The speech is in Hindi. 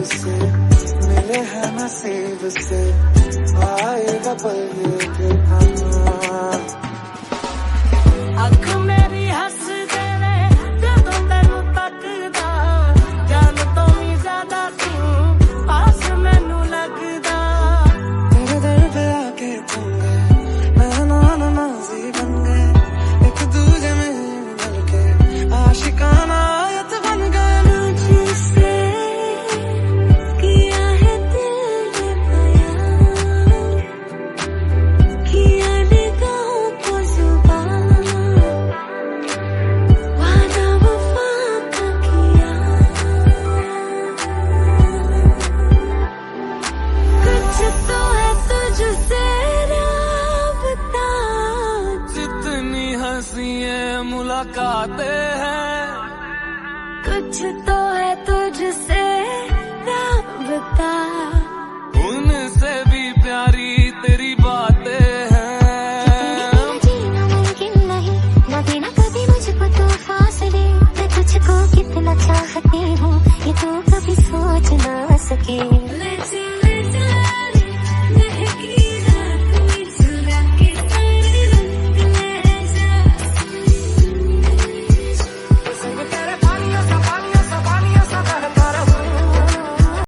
मिले हैं नसीब से आएगा पल ये फिर आना। अख मेरी हस देवे जदों तैनू तकदा, जान तो भी ज्यादा तू पास मैनू लगदा। तेरे दर पे आके थम गए, नैना नमाज़ी बन गए, एक दूजे में मिल के आशिकाना आयत बन गए। मुझसे किया है दिल ने बयां, किया निगाहों को जुबान, वादा वफा का किया। कुछ तो है तुझसे राबता, जितनी हंसी मुलाकातें हैं, कुछ तो है तुझसे राबता।